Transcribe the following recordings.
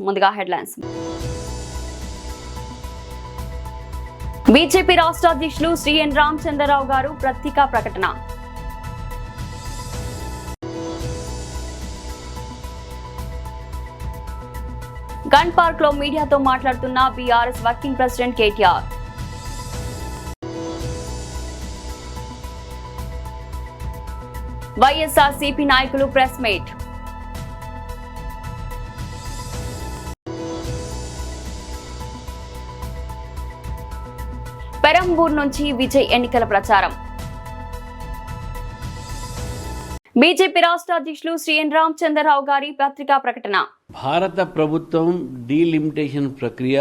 ముందుగా headlines. BJP రాష్ట్ర అధ్యక్షులు శ్రీ ఎన్ రామచంద్రరావు గారు పత్రికా ప్రకటన. గన్ పార్క్ లో మీడియాతో మాట్లాడుతున్న BRS working president KTR. YSRCP నాయకులు ప్రెస్ మీట్. పెరంబూర్ నుంచి విజయ్ ఎన్నికల ప్రచారం. బీజేపీ రాష్ట్ర అధ్యక్షులు శ్రీ ఎన్ రామచంద్రరావు గారి పత్రికా ప్రకటన. భారత ప్రభుత్వం డీలిమిటేషన్ ప్రక్రియ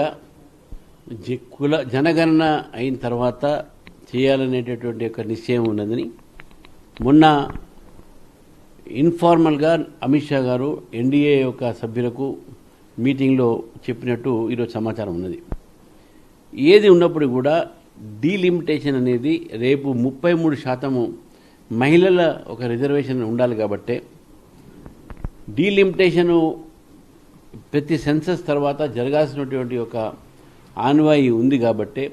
జనగణన అయిన తర్వాత చేయాలనేటటువంటి ఒక నిశ్చయం ఉన్నదని మొన్న ఇన్ఫార్మల్గా అమిత్ షా గారు ఎన్డీఏ యొక్క సభ్యులకు మీటింగ్లో చెప్పినట్టు ఈరోజు సమాచారం ఉన్నది. ఏది ఉన్నప్పుడు కూడా డీలిమిటేషన్ అనేది రేపు 33% మహిళల ఒక రిజర్వేషన్ ఉండాలి కాబట్టి డీలిమిటేషను ప్రతి సెన్సస్ తర్వాత జరగాల్సినటువంటి ఒక ఆన్వాయి ఉంది కాబట్టి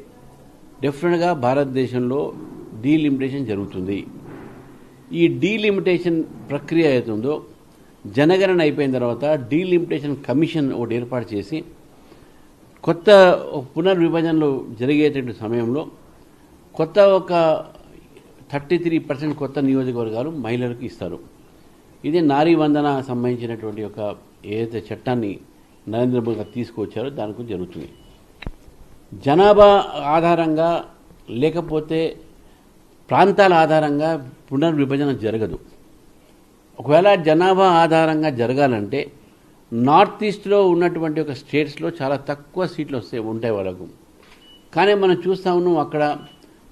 డెఫినెట్గా భారతదేశంలో డీలిమిటేషన్ జరుగుతుంది. ఈ డీలిమిటేషన్ ప్రక్రియ అవుతుందో జనగణన అయిపోయిన తర్వాత డీలిమిటేషన్ కమిషన్ ఒకటి ఏర్పాటు చేసి కొత్త పునర్విభజనలు జరిగేటువంటి సమయంలో కొత్త ఒక 33% కొత్త నియోజకవర్గాలు మహిళలకు ఇస్తారు. ఇది నారీ వందన సంబంధించినటువంటి ఒక ఏదైతే చట్టాన్ని నరేంద్ర మోదీ గారు తీసుకువచ్చారో దానికి జరుగుతుంది. జనాభా ఆధారంగా లేకపోతే ప్రాంతాల ఆధారంగా పునర్విభజన జరగదు. ఒకవేళ జనాభా ఆధారంగా జరగాలంటే నార్త్ ఈస్ట్లో ఉన్నటువంటి ఒక స్టేట్స్లో చాలా తక్కువ సీట్లు ఉంటాయి వాళ్ళకు. కానీ మనం చూస్తా ఉన్నాం అక్కడ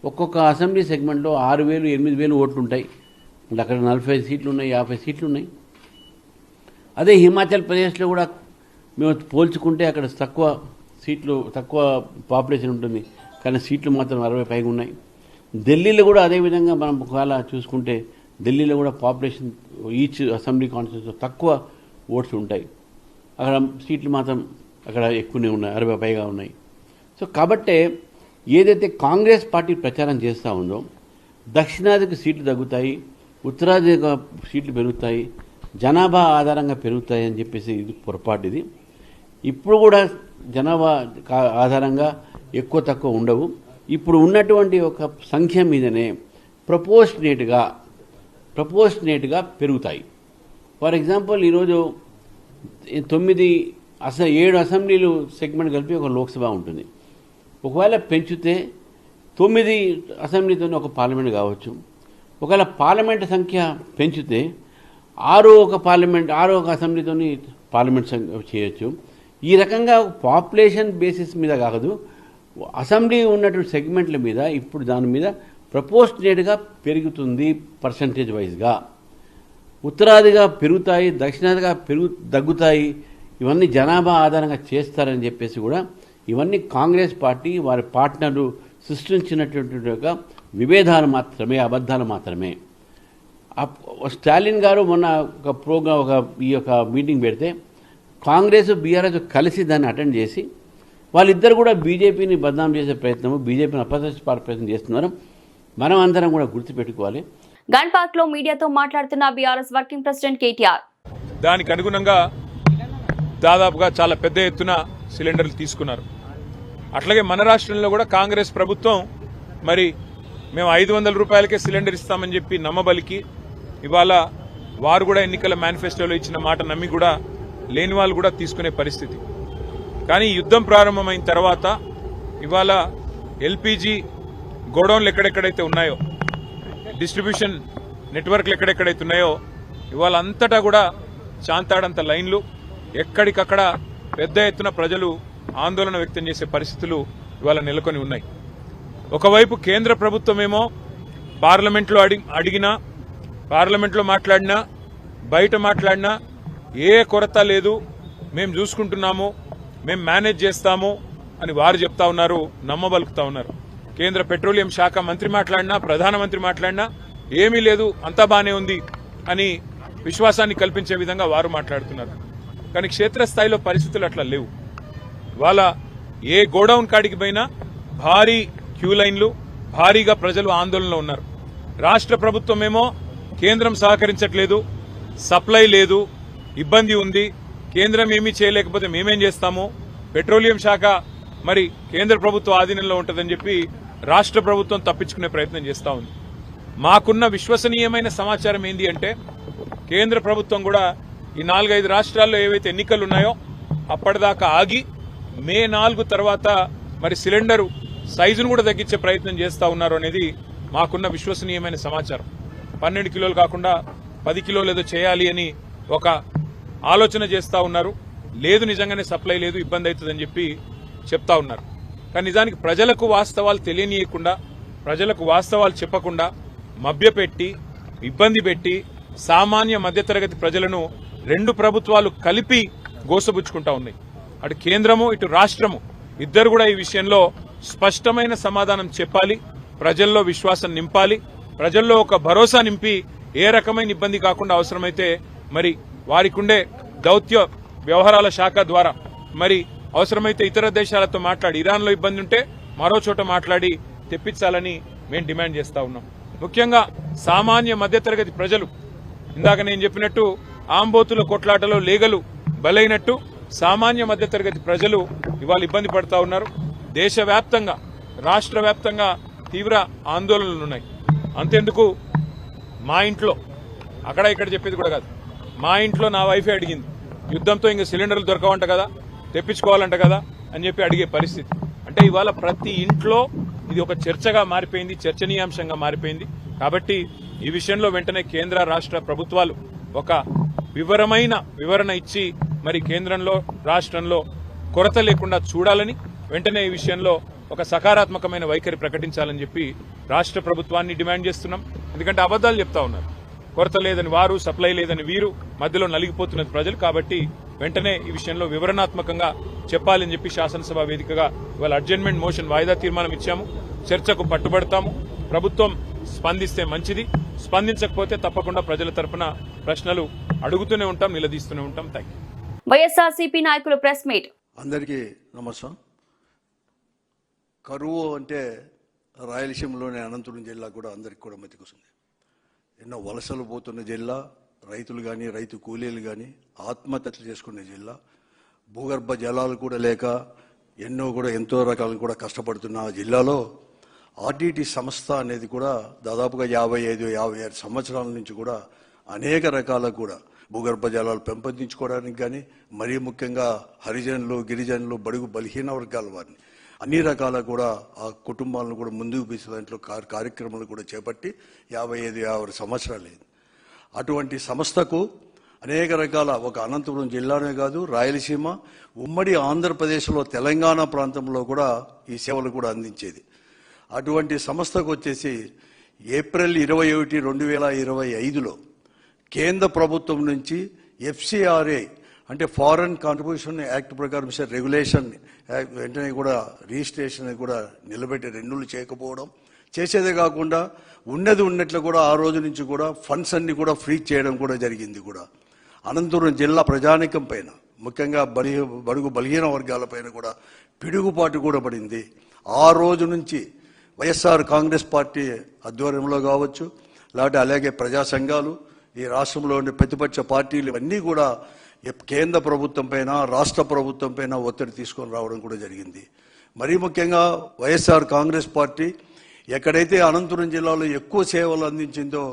ఒక్కొక్క అసెంబ్లీ సెగ్మెంట్లో 6,000, 8,000 ఓట్లు ఉంటాయి. అక్కడ 45 సీట్లు ఉన్నాయి, 50 సీట్లు ఉన్నాయి. అదే హిమాచల్ ప్రదేశ్లో కూడా మేము పోల్చుకుంటే అక్కడ తక్కువ పాపులేషన్ ఉంటుంది, కానీ సీట్లు మాత్రం 60 పైగా ఉన్నాయి. ఢిల్లీలో కూడా అదేవిధంగా మనం ఒకవేళ చూసుకుంటే ఢిల్లీలో కూడా పాపులేషన్ ఈచ్ అసెంబ్లీ కాన్స్టిట్యూన్సీలో తక్కువ ఓట్స్ ఉంటాయి. అక్కడ సీట్లు మాత్రం అక్కడ ఎక్కువనే ఉన్నాయి, 60 పైగా ఉన్నాయి. సో కాబట్టే ఏదైతే కాంగ్రెస్ పార్టీ ప్రచారం చేస్తూ ఉందో దక్షిణాదికి సీట్లు తగ్గుతాయి, ఉత్తరాది సీట్లు పెరుగుతాయి, జనాభా ఆధారంగా పెరుగుతాయి అని చెప్పేసి ఇది పొరపాటు. ఇది ఇప్పుడు కూడా జనాభా ఆధారంగా ఎక్కువ తక్కువ ఉండవు. ఇప్పుడు ఉన్నటువంటి ఒక సంఖ్య మీదనే ప్రపోర్షనేట్గా పెరుగుతాయి. ఫర్ ఎగ్జాంపుల్ ఈరోజు 7 అసెంబ్లీలు సెగ్మెంట్ కలిపి ఒక లోక్సభ ఉంటుంది. ఒకవేళ పెంచితే 9 అసెంబ్లీతో ఒక పార్లమెంట్ కావచ్చు. ఒకవేళ పార్లమెంట్ సంఖ్య పెంచితే 6 ఒక అసెంబ్లీతో పార్లమెంట్ చేయొచ్చు. ఈ రకంగా పాపులేషన్ బేసిస్ మీద కాదు, అసెంబ్లీ ఉన్నటువంటి సెగ్మెంట్ల మీద ఇప్పుడు దాని మీద ప్రపోర్షనేట్గా పెరుగుతుంది. పర్సంటేజ్ వైజ్గా ఉత్తరాదిగా పెరుగుతాయి, దక్షిణాదిగా తగ్గుతాయి. ఇవన్నీ జనాభా ఆధారంగా చేస్తారని చెప్పేసి కూడా ఇవన్నీ కాంగ్రెస్ పార్టీ వారి పార్ట్నర్లు సృష్టించినటువంటి ఒక విభేదాలు మాత్రమే, అబద్ధాలు మాత్రమే. స్టాలిన్ గారు మొన్న ఒక ప్రోగ్రాం ఈ యొక్క మీటింగ్ పెడితే కాంగ్రెస్ బీఆర్ఎస్ కలిసి దాన్ని అటెండ్ చేసి వాళ్ళిద్దరు కూడా బీజేపీని బదనాం చేసే ప్రయత్నం, బీజేపీని అపదర్శపడే ప్రయత్నం చేస్తున్నారు. మనం అందరం కూడా గుర్తుపెట్టుకోవాలి. గన్ పార్క్ లో మీడియాతో మాట్లాడుతున్న బీఆర్ఎస్ వర్కింగ్ ప్రెసిడెంట్ కేటీఆర్. దానికి అనుగుణంగా దాదాపుగా చాలా పెద్ద ఎత్తున సిలిండర్లు తీసుకున్నారు. అట్లాగే మన రాష్ట్రంలో కూడా కాంగ్రెస్ ప్రభుత్వం మరి మేము 500 రూపాయలకే సిలిండర్ ఇస్తామని చెప్పి నమ్మబలికి ఇవాళ వారు కూడా ఎన్నికల మేనిఫెస్టోలో ఇచ్చిన మాట నమ్మి కూడా లేని వాళ్ళు కూడా తీసుకునే పరిస్థితి. కానీ యుద్ధం ప్రారంభమైన తర్వాత ఇవాళ ఎల్పీజీ గోడౌన్లు ఎక్కడెక్కడైతే ఉన్నాయో, డిస్ట్రిబ్యూషన్ నెట్వర్క్లు ఎక్కడెక్కడైతే ఉన్నాయో ఇవాళ అంతటా కూడా చాంతాడంత లైన్లు, ఎక్కడికక్కడ పెద్ద ఎత్తున ప్రజలు ఆందోళన వ్యక్తం చేసే పరిస్థితులు ఇవాళ నెలకొని ఉన్నాయి. ఒకవైపు కేంద్ర ప్రభుత్వమేమో పార్లమెంట్లో అడిగినా, పార్లమెంట్లో మాట్లాడినా, బయట మాట్లాడినా ఏ కొరత లేదు, మేము చూసుకుంటున్నాము, మేము మేనేజ్ చేస్తాము అని వారు చెప్తా ఉన్నారు, నమ్మబలుకుతా ఉన్నారు. కేంద్ర పెట్రోలియం శాఖ మంత్రి మాట్లాడినా, ప్రధానమంత్రి మాట్లాడినా ఏమీ లేదు, అంతా బానే ఉంది అని విశ్వాసాన్ని కల్పించే విధంగా వారు మాట్లాడుతున్నారు. కానీ క్షేత్రస్థాయిలో పరిస్థితులు అట్లా లేవు. ఇవాళ ఏ గోడౌన్ కాడికి పోయినా భారీ క్యూ లైన్లు, భారీగా ప్రజలు ఆందోళనలో ఉన్నారు. రాష్ట్ర ప్రభుత్వమేమో కేంద్రం సహకరించట్లేదు, సప్లై లేదు, ఇబ్బంది ఉంది, కేంద్రం ఏమీ చేయలేకపోతే మేమేం చేస్తాము, పెట్రోలియం శాఖ మరి కేంద్ర ప్రభుత్వ ఆధీనంలో ఉంటుందని చెప్పి రాష్ట్ర ప్రభుత్వం తప్పించుకునే ప్రయత్నం చేస్తూ ఉంది. మాకున్న విశ్వసనీయమైన సమాచారం ఏంది అంటే కేంద్ర ప్రభుత్వం కూడా ఈ 4-5 రాష్ట్రాల్లో ఏవైతే ఎన్నికలు ఉన్నాయో అప్పటిదాకా ఆగి మే 4 తర్వాత మరి సిలిండరు సైజును కూడా తగ్గించే ప్రయత్నం చేస్తూ ఉన్నారు అనేది మాకున్న విశ్వసనీయమైన సమాచారం. 12 కిలోలు కాకుండా 10 కిలోలు ఏదో చేయాలి అని ఒక ఆలోచన చేస్తూ ఉన్నారు. లేదు, నిజంగానే సప్లై లేదు, ఇబ్బంది అవుతుందని చెప్పి చెప్తా ఉన్నారు. కానీ నిజానికి ప్రజలకు వాస్తవాలు తెలియనీయకుండా, ప్రజలకు వాస్తవాలు చెప్పకుండా మభ్యపెట్టి ఇబ్బంది పెట్టి సామాన్య మధ్యతరగతి ప్రజలను 2 ప్రభుత్వాలు కలిపి గోసబుచ్చుకుంటా ఉన్నాయి. అటు కేంద్రము ఇటు రాష్ట్రము ఇద్దరు కూడా ఈ విషయంలో స్పష్టమైన సమాధానం చెప్పాలి, ప్రజల్లో విశ్వాసం నింపాలి, ప్రజల్లో ఒక భరోసా నింపి ఏ రకమైన ఇబ్బంది కాకుండా అవసరమైతే మరి వారికి ఉండే దౌత్య వ్యవహారాల శాఖ ద్వారా మరి అవసరమైతే ఇతర దేశాలతో మాట్లాడి ఇరాన్లో ఇబ్బంది ఉంటే మరో చోట మాట్లాడి తెప్పించాలని మేము డిమాండ్ చేస్తా ఉన్నాం. ముఖ్యంగా సామాన్య మధ్యతరగతి ప్రజలు ఇందాక నేను చెప్పినట్టు ఆంబోతుల కొట్లాటలో లేగలు బలైనట్టు సామాన్య మధ్యతరగతి ప్రజలు ఇవాళ ఇబ్బంది పడతా ఉన్నారు. దేశవ్యాప్తంగా రాష్ట్ర వ్యాప్తంగా తీవ్ర ఆందోళనలున్నాయి. అంతెందుకు మా ఇంట్లో అక్కడ ఇక్కడ చెప్పేది కూడా కాదు, మా ఇంట్లో నా వైఫే అడిగింది, యుద్ధంతో ఇంక సిలిండర్లు దొరకవంట కదా, తెప్పించుకోవాలంట కదా అని చెప్పి అడిగే పరిస్థితి. అంటే ఇవాళ ప్రతి ఇంట్లో ఇది ఒక చర్చగా మారిపోయింది, చర్చనీయాంశంగా మారిపోయింది. కాబట్టి ఈ విషయంలో వెంటనే కేంద్ర రాష్ట్ర ప్రభుత్వాలు ఒక వివరణ ఇచ్చి మరి కేంద్రంలో రాష్ట్రంలో కొరత లేకుండా చూడాలని, వెంటనే ఈ విషయంలో ఒక సకారాత్మకమైన వైఖరి ప్రకటించాలని చెప్పి రాష్ట్ర ప్రభుత్వాన్ని డిమాండ్ చేస్తున్నాం. ఎందుకంటే అబద్దాలు చెప్తా ఉన్నారు, కొరత లేదని వారు, సప్లై లేదని వీరు, మధ్యలో నలిగిపోతున్నది ప్రజలు. కాబట్టి వెంటనే ఈ విషయంలో వివరణాత్మకంగా చెప్పాలని చెప్పి శాసనసభ వేదికగా ఇవాళ అడ్జర్న్మెంట్ మోషన్ వాయిదా తీర్మానం ఇచ్చాము. చర్చకు పట్టుబడతాము. ప్రభుత్వం స్పందిస్తే మంచిది, స్పందించకపోతే తప్పకుండా ప్రజల తరపున ప్రశ్నలు అడుగుతూనే ఉంటాం, నిలదీస్తూనే ఉంటాం. Thank you. వైఎస్ఆర్సీపీ నాయకులు ప్రెస్ మీట్. అందరికీ నమస్కారం. కరువు అంటే రాయలసీమలోని అనంతపురం జిల్లా కూడా అందరికీ కూడా మతికొస్తుంది. ఎన్నో వలసలు పోతున్న జిల్లా, రైతులు కానీ రైతు కూలీలు కానీ ఆత్మహత్యలు చేసుకునే జిల్లా, భూగర్భ జలాలు కూడా లేక ఎంతో రకాలను కూడా కష్టపడుతున్న ఆ జిల్లాలో ఆర్టీటీ సంస్థ అనేది కూడా దాదాపుగా 55-56 సంవత్సరాల నుంచి కూడా అనేక రకాల కూడా భూగర్భ జలాలు పెంపొందించుకోవడానికి కానీ, మరీ ముఖ్యంగా హరిజనులు, గిరిజనులు, బడుగు బలహీన వర్గాల వారిని అన్ని రకాల కూడా ఆ కుటుంబాలను కూడా ముందుకు తీసే దాంట్లో కార్యక్రమాలు కూడా చేపట్టి 55-56 సంవత్సరాలు అయింది. అటువంటి సంస్థకు అనేక రకాల ఒక అనంతపురం జిల్లానే కాదు, రాయలసీమ, ఉమ్మడి ఆంధ్రప్రదేశ్లో తెలంగాణ ప్రాంతంలో కూడా ఈ సేవలు కూడా అందించేది. అటువంటి సంస్థకు వచ్చేసి ఏప్రిల్ 21, 2025లో కేంద్ర ప్రభుత్వం నుంచి FCRA అంటే ఫారెన్ కాంట్రిబ్యూషన్ యాక్ట్ ప్రకారం రెగ్యులేషన్ వెంటనే కూడా రిజిస్ట్రేషన్ కూడా నిలబెట్టి రెన్యూలు చేయకపోవడం, చేసేదే కాకుండా ఉన్నట్లు కూడా ఆ రోజు నుంచి కూడా ఫండ్స్ అన్ని కూడా ఫ్రీ చేయడం కూడా జరిగింది. కూడా అనంతపురం జిల్లా ప్రజానికం పైన, ముఖ్యంగా బడుగు బలహీన వర్గాల పైన కూడా పిడుగుపాటు కూడా పడింది. ఆ రోజు నుంచి వైఎస్ఆర్ కాంగ్రెస్ పార్టీ ఆధ్వర్యంలో కావచ్చు, లేకపోతే అలాగే ప్రజా సంఘాలు, ఈ రాష్ట్రంలో ఉండే ప్రతిపక్ష పార్టీలు ఇవన్నీ కూడా కేంద్ర ప్రభుత్వం పైన, రాష్ట్ర ప్రభుత్వం పైన ఒత్తిడి తీసుకొని రావడం కూడా జరిగింది. మరీ ముఖ్యంగా వైఎస్ఆర్ కాంగ్రెస్ పార్టీ ఎక్కడైతే అనంతపురం జిల్లాలో ఎక్కువ సేవలు అందించిందో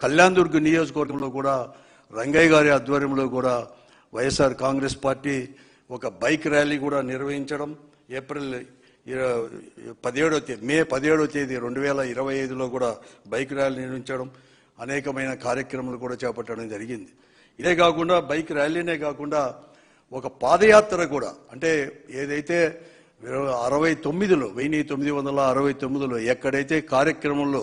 కళ్యాణదుర్గ్ నియోజకవర్గంలో కూడా రంగయ్య గారి ఆధ్వర్యంలో కూడా వైఎస్ఆర్ కాంగ్రెస్ పార్టీ ఒక బైక్ ర్యాలీ కూడా నిర్వహించడం, మే 17వ తేదీ 2025లో కూడా బైక్ ర్యాలీ నిర్వహించడం, అనేకమైన కార్యక్రమాలు కూడా చేపట్టడం జరిగింది. ఇదే కాకుండా బైక్ ర్యాలీనే కాకుండా ఒక పాదయాత్ర కూడా, అంటే ఏదైతే 1969లో ఎక్కడైతే కార్యక్రమంలో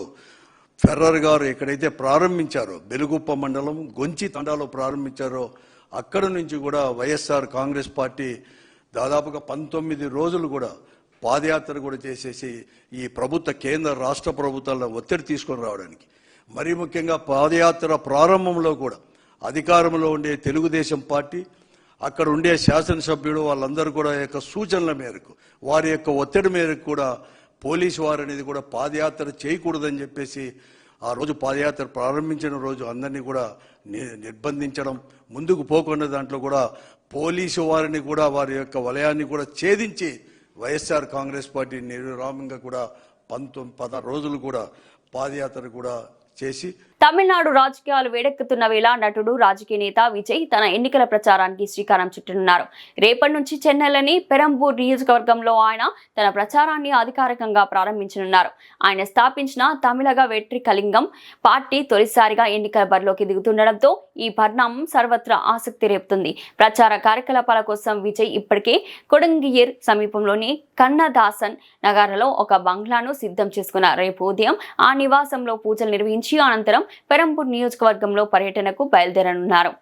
ఫెర్రర్ గారు ఎక్కడైతే ప్రారంభించారో, బెలుగుప్ప మండలం గొంచి తండాలో ప్రారంభించారో, అక్కడ నుంచి కూడా వైఎస్ఆర్ కాంగ్రెస్ పార్టీ దాదాపుగా 19 రోజులు కూడా పాదయాత్ర కూడా చేసేసి ఈ ప్రభుత్వ కేంద్ర రాష్ట్ర ప్రభుత్వాల ఒత్తిడి తీసుకొని రావడానికి, మరీ ముఖ్యంగా పాదయాత్ర ప్రారంభంలో కూడా అధికారంలో ఉండే తెలుగుదేశం పార్టీ, అక్కడ ఉండే శాసనసభ్యుడు వాళ్ళందరూ కూడా యొక్క సూచనల మేరకు, వారి యొక్క ఒత్తిడి మేరకు కూడా పోలీసు వారు అనేది కూడా పాదయాత్ర చేయకూడదని చెప్పేసి ఆ రోజు పాదయాత్ర ప్రారంభించిన రోజు అందరినీ కూడా నిర్బంధించడం, ముందుకు పోకుండా దాంట్లో కూడా పోలీసు వారిని కూడా వారి యొక్క వలయాన్ని కూడా ఛేదించి వైఎస్ఆర్ కాంగ్రెస్ పార్టీ నిర్విరామంగా కూడా 16 రోజులు కూడా పాదయాత్ర కూడా చేసి తమిళనాడు రాజకీయాలు వేడెక్కుతున్న వేళ నటుడు రాజకీయ నేత విజయ్ తన ఎన్నికల ప్రచారానికి శ్రీకారం చుట్టనున్నారు. రేపటి నుంచి చెన్నైలోని పెరంబూర్ నియోజకవర్గంలో ఆయన తన ప్రచారాన్ని అధికారికంగా ప్రారంభించనున్నారు. ఆయన స్థాపించిన తమిళగ వెట్రి కళింగం పార్టీ తొలిసారిగా ఎన్నికల బరిలోకి దిగుతుండటంతో ఈ పరిణామం సర్వత్రా ఆసక్తి రేపుతుంది. ప్రచార కార్యకలాపాల కోసం విజయ్ ఇప్పటికే కొడంగియర్ సమీపంలోని కన్నదాసన్ నగర్లో ఒక బంగ్లాను సిద్ధం చేసుకున్నారు. రేపు ఉదయం ఆ నివాసంలో పూజలు నిర్వహించి అనంతరం పెరంబూర్ నియోజకవర్గంలో పర్యటనకు బయలుదేరనున్నారు.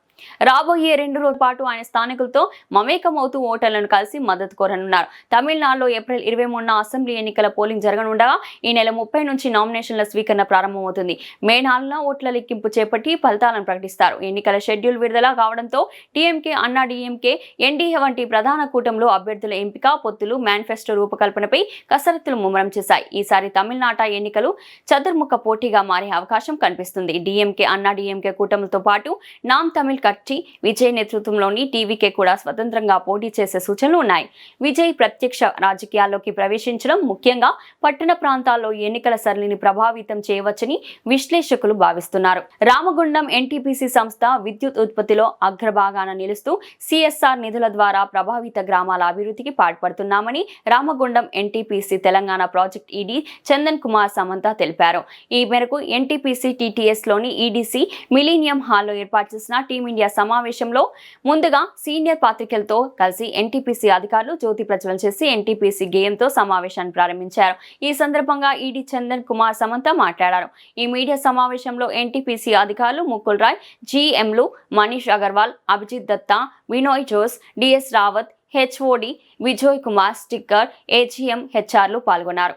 రాబోయే 2 రోజుల పాటు ఆయన స్థానికులతో మమేకమవుతూ ఓటర్లను కలిసి మద్దతు కోరనున్నారు. తమిళనాడులో ఏప్రిల్ 23న అసెంబ్లీ ఎన్నికల పోలింగ్ జరగనుండగా ఈ నెల 30 నుంచి నామినేషన్ల స్వీకరణ ప్రారంభమవుతుంది. మే 4న ఓట్ల లెక్కింపు చేపట్టి ఫలితాలను ప్రకటిస్తారు. ఎన్నికల షెడ్యూల్ విడుదల కావడంతో టీఎంకే, అన్నా డీఎంకే, ఎన్డీఏ వంటి ప్రధాన కూటమిలో అభ్యర్థుల ఎంపిక, పొత్తులు, మేనిఫెస్టో రూపకల్పనపై కసరత్తులు ముమ్మరం చేశాయి. ఈసారి తమిళనాట ఎన్నికలు చతుర్ముఖ పోటీగా మారే అవకాశం కనిపిస్తుంది. డీఎంకే, అన్నా డీఎంకే కూటమిలతో పాటు నామ్ తమిళ్ కచ్చి విజయ్ నేతృత్వంలోని టీవీకే కూడా స్వతంత్రంగా పోటీ చేసే సూచనలు ఉన్నాయి. విజయ్ ప్రత్యక్ష రాజకీయాల్లోకి ప్రవేశించడం ముఖ్యంగా పట్టణ ప్రాంతాల్లో ఎన్నికల సరళిని ప్రభావితం చేయవచ్చని విశ్లేషకులు భావిస్తున్నారు. రామగుండం ఎన్టీపీసీ సంస్థ విద్యుత్ ఉత్పత్తిలో అగ్రభాగాన నిలుస్తూ సిఎస్ఆర్ నిధుల ద్వారా ప్రభావిత గ్రామాల అభివృద్ధికి పాటుపడుతున్నామని Ramagundam NTPC Telangana project ED Chandan Kumar Samanta తెలిపారు. ఈ మేరకు ఎన్టీపీసీ టీటీఎస్ లోని ఈడీసీ మిలీనియం హాల్లో ఏర్పాటు చేసిన టీమిండియా సమావేశంలో ముందుగా సీనియర్ పాత్రికలతో కలిసి ఎన్టీపీసీ అధికారులు జ్యోతి ప్రజ్వలన చేసి ఎన్టీపీసీ గేయంతో సమావేశాన్ని ప్రారంభించారు. ఈ సందర్భంగా ఈడీ చందన్ కుమార్ సమంత మాట్లాడారు. ఈ మీడియా సమావేశంలో ఎన్టీపీసీ అధికారులు ముకుల్ రాయ్, జీఎంలు Manish Agarwal, Abhijit Datta, Vinoy Jose, DS Rawat, HOD Vijay Kumar, sticker, AGM, హెచ్ఆర్లు పాల్గొన్నారు.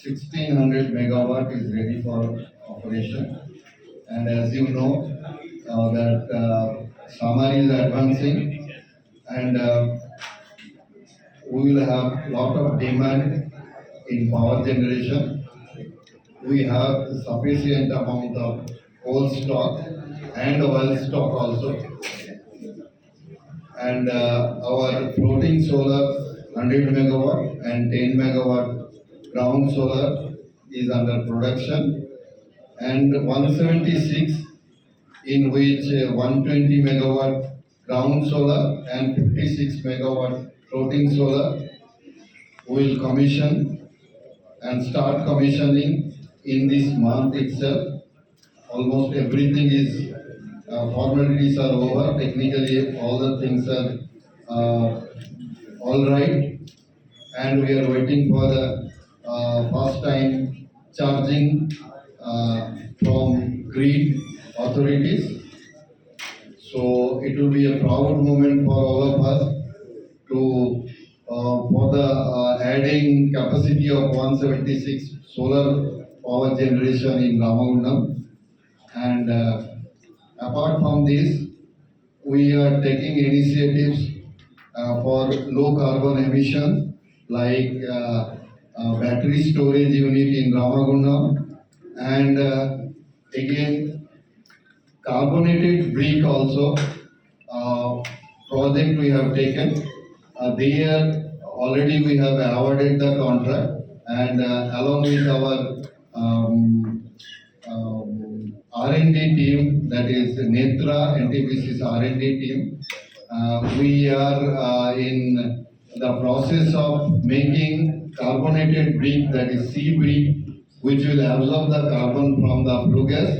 1600 megawatt is ready for operation, and as you know that summer is advancing, and we will have lot of demand in power generation. We have sufficient amount of coal stock and oil stock also, and our floating solar 100 megawatt and 10 megawatt ground solar is under production, and 176 in which 120 megawatt ground solar and 56 megawatt floating solar will commission and start commissioning in this month itself. Almost everything is formalities are over. Technically all the things are all right, and we are waiting for the first time charging from grid authorities. So it will be a proud moment for all of us to for the adding capacity of 176 solar power generation in Ramagundam. And apart from this, we are taking initiatives for low carbon emission, like battery storage unit in Ramagundam, and again carbonated brick also project we have taken. There already we have awarded the contract, and along with our R&D team, that is Netra NTPC's R&D team, we are in the process of making carbonated brick, that is sea brick, which will absorb the carbon from the flue gas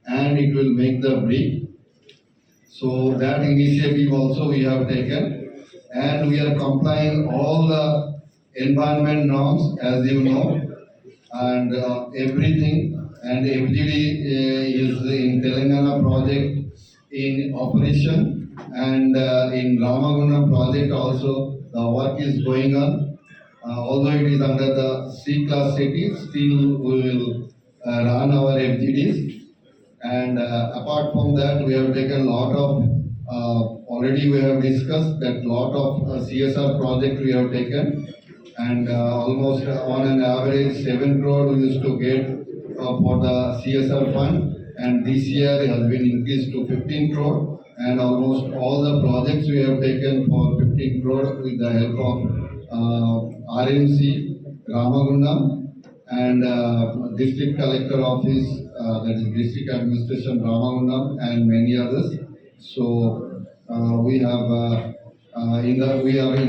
and it will make the brick. So that initiative also we have taken, and we are complying all the environment norms, as you know, and everything. And FGD is in Telangana project in operation, and in Ramagundam project also the work is going on. Although it is under the C-class city, still we will run our FGDs. And apart from that, we have taken a lot of already we have discussed that lot of CSR project we have taken, and almost on an average 7 crore we used to get for the CSR fund, and this year it has been increased to 15 crore, and almost all the projects we have taken for 15 crore with the help of RMC, Ramagundam, and District Collector Office, that is District Administration Ramagundam, and many others. So we are in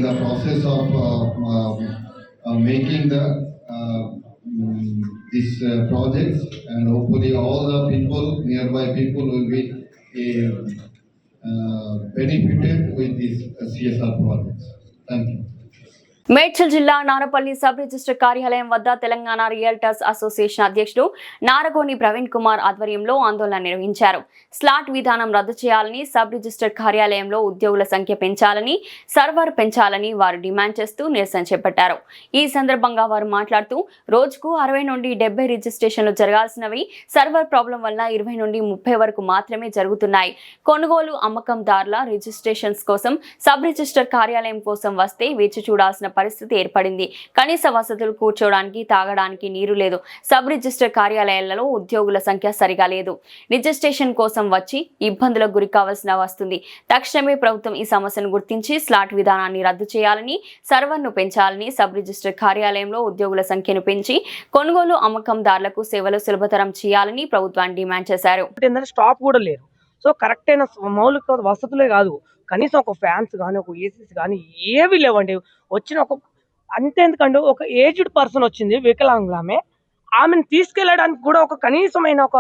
the process of making the these projects, and hopefully all the people, nearby people, will be benefited with these CSR projects. Thank you. Medchal జిల్లా Narapally sub register కార్యాలయం వద్ద Telangana realtors association అధ్యక్షుడు నారగోని ప్రవీణ్ కుమార్ ఆధ్వర్యంలో ఆందోళన నిర్వహించారు. Slot విధానం రద్దు చేయాలని, సబ్ రిజిస్టర్ కార్యాలయంలో ఉద్యోగుల సంఖ్య పెంచాలని, సర్వర్ పెంచాలని వారు డిమాండ్ చేస్తూ నిరసన చేపట్టారు. ఈ సందర్భంగా వారు మాట్లాడుతూ రోజుకు 60 నుండి 70 రిజిస్ట్రేషన్లు జరగాల్సినవి సర్వర్ ప్రాబ్లం వల్ల 20 నుండి 30 వరకు మాత్రమే జరుగుతున్నాయి. కొనుగోలు అమ్మకందారుల రిజిస్ట్రేషన్స్ కోసం సబ్ రిజిస్టర్ కార్యాలయం కోసం వస్తే వేచి చూడాల్సిన పరిస్థితి ఏర్పడింది. కనీస వసతులు, కూర్చోడానికి, తాగడానికి నీరు లేదు. సబ్ రిజిస్టర్ కార్యాలయాలలో ఉద్యోగుల సంఖ్య సరిగా లేదు. రిజిస్ట్రేషన్ కోసం వచ్చి ఇబ్బందులకు గురి కావాల్సిన వస్తుంది. తక్షణమే ప్రభుత్వం ఈ సమస్యను గుర్తించి స్లాట్ విధానాన్ని రద్దు చేయాలని, సర్వర్ను పెంచాలని, సబ్ రిజిస్టర్ కార్యాలయంలో ఉద్యోగుల సంఖ్యను పెంచి కొనుగోలు అమ్మకందారులకు సేవలు సులభతరం చేయాలని ప్రభుత్వాన్ని డిమాండ్ చేశారు. స్టాప్ కూడా లేరు. సో కరెక్ట్ అయిన మౌలిక వసతులే కాదు, కనీసం ఒక ఫ్యాన్స్ కానీ, ఒక ఏసీస్ కానీ ఏవి లేవండి. వచ్చిన ఒక అంతేందుకంటే ఒక ఏజ్డ్ పర్సన్ వచ్చింది, వికలాంగులామె, ఆమెను తీసుకెళ్ళడానికి కూడా ఒక కనీసమైన ఒక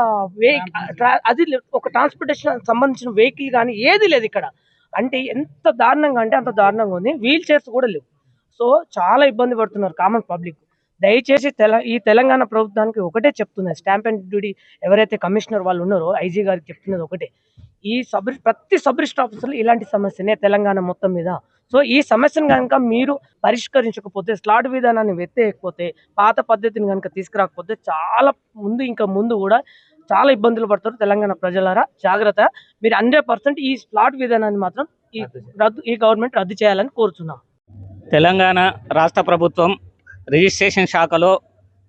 అది ఒక ట్రాన్స్పోర్టేషన్ సంబంధించిన వెహికల్ కానీ ఏది లేదు ఇక్కడ. అంటే ఎంత దారుణంగా అంటే అంత దారుణంగా ఉంది. వీల్ చైర్స్ కూడా లేవు. సో చాలా ఇబ్బంది పడుతున్నారు కామన్ పబ్లిక్. దయచేసి ఈ తెలంగాణ ప్రభుత్వానికి ఒకటే చెప్తున్నది, స్టాంప్ అండ్ డ్యూటీ ఎవరైతే కమిషనర్ వాళ్ళు ఉన్నారో ఐజీ గారికి చెప్తున్నది ఒకటే, ఈ ప్రతి సబ్ రిజిస్టర్ ఆఫీసులో ఇలాంటి సమస్యనే తెలంగాణ మొత్తం మీద. సో ఈ సమస్యను కనుక మీరు పరిష్కరించకపోతే, స్లాట్ విధానాన్ని వ్యతిరేకపోతే, పాత పద్ధతిని కనుక తీసుకురాకపోతే చాలా ముందు కూడా చాలా ఇబ్బందులు పడతారు తెలంగాణ ప్రజలారా. జాగ్రత్త. మీరు 100% ఈ స్లాట్ విధానాన్ని మాత్రం ఈ గవర్నమెంట్ రద్దు చేయాలని కోరుతున్నాం. తెలంగాణ రాష్ట్ర ప్రభుత్వం రిజిస్ట్రేషన్ శాఖలో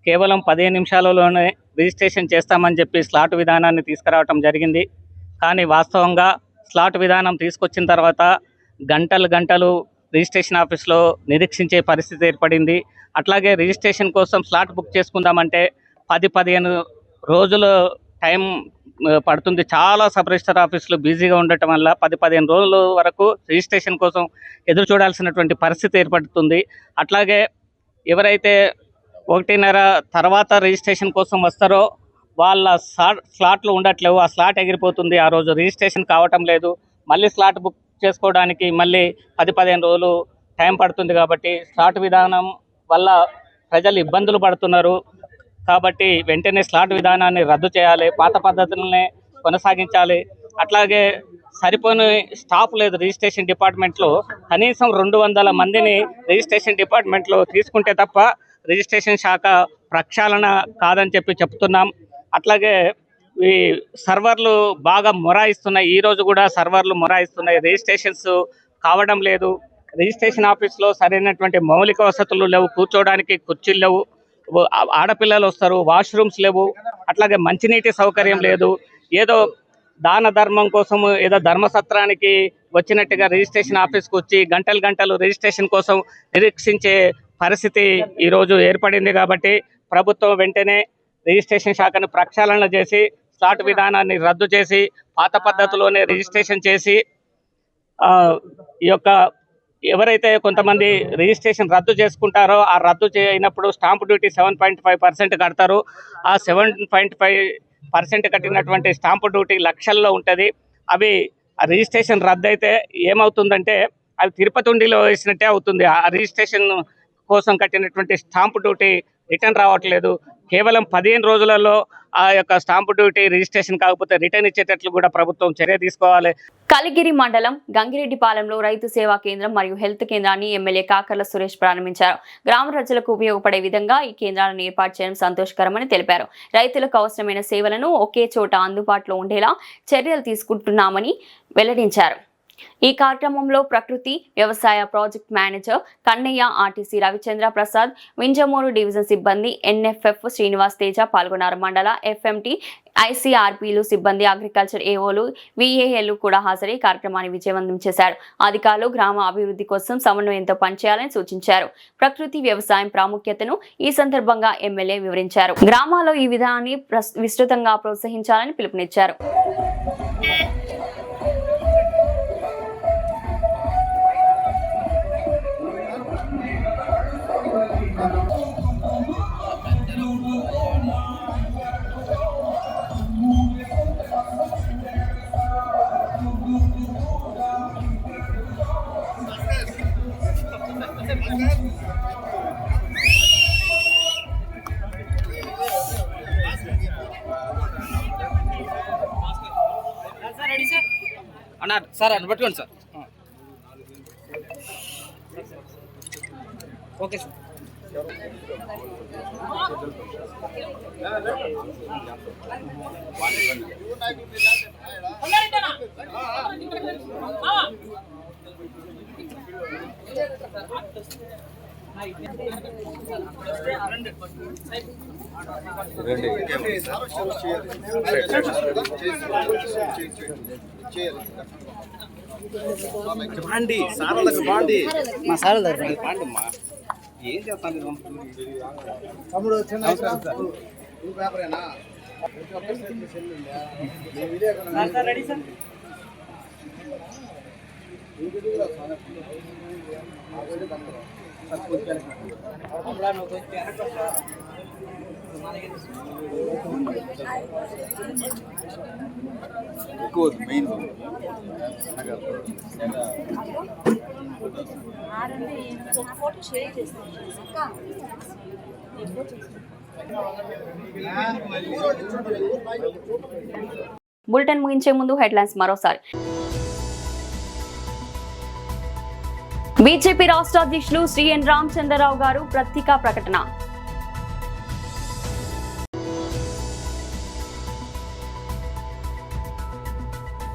కేవలం 15 నిమిషాలలోనే రిజిస్ట్రేషన్ చేస్తామని చెప్పి స్లాట్ విధానాన్ని తీసుకురావటం జరిగింది. కానీ వాస్తవంగా స్లాట్ విధానం తీసుకొచ్చిన తర్వాత గంటలు రిజిస్ట్రేషన్ ఆఫీస్లో నిరీక్షించే పరిస్థితి ఏర్పడింది. అట్లాగే రిజిస్ట్రేషన్ కోసం స్లాట్ బుక్ చేసుకుందామంటే 10-15 రోజులు టైం పడుతుంది. చాలా సబ్ రిజిస్టర్ ఆఫీసులు బిజీగా ఉండటం వల్ల 10-15 రోజుల వరకు రిజిస్ట్రేషన్ కోసం ఎదురు చూడాల్సినటువంటి పరిస్థితి ఏర్పడుతుంది. అట్లాగే ఎవరైతే 1:30 తర్వాత రిజిస్ట్రేషన్ కోసం వస్తారో వాళ్ళ స్లాట్లు ఉండట్లేవు. ఆ స్లాట్ ఎగిరిపోతుంది. ఆ రోజు రిజిస్ట్రేషన్ కావటం లేదు. మళ్ళీ స్లాట్ బుక్ చేసుకోవడానికి మళ్ళీ 10-15 రోజులు టైం పడుతుంది. కాబట్టి స్లాట్ విధానం వల్ల ప్రజలు ఇబ్బందులు పడుతున్నారు. కాబట్టి వెంటనే స్లాట్ విధానాన్ని రద్దు చేయాలి, పాత పద్ధతులనే కొనసాగించాలి. అట్లాగే సరిపోని స్టాఫ్ లేదు రిజిస్ట్రేషన్ డిపార్ట్మెంట్లో. కనీసం 200 మందిని రిజిస్ట్రేషన్ డిపార్ట్మెంట్లో తీసుకుంటే తప్ప రిజిస్ట్రేషన్ శాఖ ప్రక్షాళన కాదని చెప్తున్నాం. అట్లాగే ఈ సర్వర్లు బాగా మొరాయిస్తున్నాయి. ఈరోజు కూడా సర్వర్లు మొరాయిస్తున్నాయి. రిజిస్ట్రేషన్స్ కావడం లేదు. రిజిస్ట్రేషన్ ఆఫీస్లో సరైనటువంటి మౌలిక వసతులు లేవు. కూర్చోవడానికి కుర్చీలు లేవు. ఆడపిల్లలు వస్తారు, వాష్రూమ్స్ లేవు. అట్లాగే మంచినీటి సౌకర్యం లేదు. ఏదో దాన ధర్మం కోసం ఏదో ధర్మసత్రానికి వచ్చినట్టుగా రిజిస్ట్రేషన్ ఆఫీస్కి వచ్చి గంటలు రిజిస్ట్రేషన్ కోసం నిరీక్షించే పరిస్థితి ఈరోజు ఏర్పడింది. కాబట్టి ప్రభుత్వం వెంటనే రిజిస్ట్రేషన్ శాఖను ప్రక్షాళన చేసి స్లాట్ విధానాన్ని రద్దు చేసి పాత పద్ధతిలోనే రిజిస్ట్రేషన్ చేసి ఈ యొక్క ఎవరైతే కొంతమంది రిజిస్ట్రేషన్ రద్దు చేసుకుంటారో ఆ రద్దు చేయనప్పుడు స్టాంప్ డ్యూటీ 7.5% కడతారు. ఆ 7.5% కట్టినటువంటి స్టాంప్ డ్యూటీ లక్షల్లో ఉంటుంది. అవి ఆ రిజిస్ట్రేషన్ రద్దు అయితే ఏమవుతుందంటే అవి తిరుపతి ఉండిలో వేసినట్టే అవుతుంది. ఆ రిజిస్ట్రేషన్ కోసం కట్టినటువంటి స్టాంప్ డ్యూటీ రిటర్న్ రావట్లేదు. కేవలం 15 రోజులలో ఆ యొక్క స్టాంప్ డ్యూటీ రిజిస్ట్రేషన్ కాకపోతే రిటర్న్ ఇచ్చేటట్లు కూడా ప్రభుత్వం చర్య తీసుకోవాలి. కలిగిరి మండలం గంగిరెడ్డిపాలెంలో రైతు సేవా కేంద్రం మరియు హెల్త్ కేంద్రాన్ని ఎమ్మెల్యే కాకర్ల సురేష్ ప్రారంభించారు. గ్రామ ప్రజలకు ఉపయోగపడే విధంగా ఈ కేంద్రాలను ఏర్పాటు చేయడం సంతోషకరమని తెలిపారు. రైతులకు అవసరమైన సేవలను ఒకే చోట అందుబాటులో ఉండేలా చర్యలు తీసుకుంటున్నామని వెల్లడించారు. ఈ కార్యక్రమంలో ప్రకృతి వ్యవసాయ project manager Kannayya, RTC Ravichandra Prasad, Vinjamuru division సిబ్బంది, ఎన్ఎఫ్ఎఫ్ శ్రీనివాస్ తేజ పాల్గొన్నారు. మండల ఎఫ్ఎంటీ, ఐసీఆర్పీలు సిబ్బంది, అగ్రికల్చర్ ఏఓలు, విఏఎల్ కూడా హాజరై కార్యక్రమాన్ని విజయవంతం చేశారు. అధికారులు గ్రామ అభివృద్ధి కోసం సమన్వయంతో పనిచేయాలని సూచించారు. ప్రకృతి వ్యవసాయం ప్రాముఖ్యతను ఈ సందర్భంగా ఎమ్మెల్యే వివరించారు. గ్రామాల్లో ఈ విధానాన్ని విస్తృతంగా ప్రోత్సహించాలని పిలుపునిచ్చారు. అన్న సార్ అని పట్టుకోండి సార్. Okay sir. బాండి సార్లకు బాండి మా సార్ బాండి అమ్మా ఏం చేస్తాను తమ్ముడు చిన్న పేపరేనా రెడీ సార్. ఎక్కువ మెయిన్ బులెటిన్ ముగించే ముందు హెడ్లైన్స్ మరోసారి. బీజేపీ రాష్ట్ర అధ్యక్షులు శ్రీ ఎన్ రామచంద్రరావు గారు పత్రికా ప్రకటన.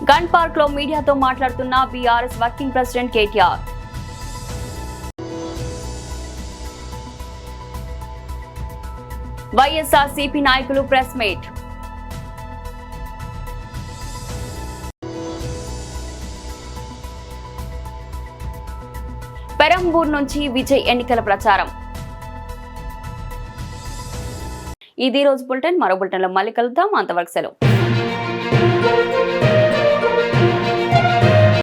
గన్ పార్క్ లో మీడియాతో మాట్లాడుతున్న BRS working president KTR. YSRCP నాయకులు ప్రెస్ మీట్. పెరంబూర్ నుంచి విజయ్ ఎన్నికల ప్రచారం. ఇది రోజు బులెటిన్. మరో బులెటిన్లో మళ్ళీ కలుద్దాం. అంతవరకు సెలవు.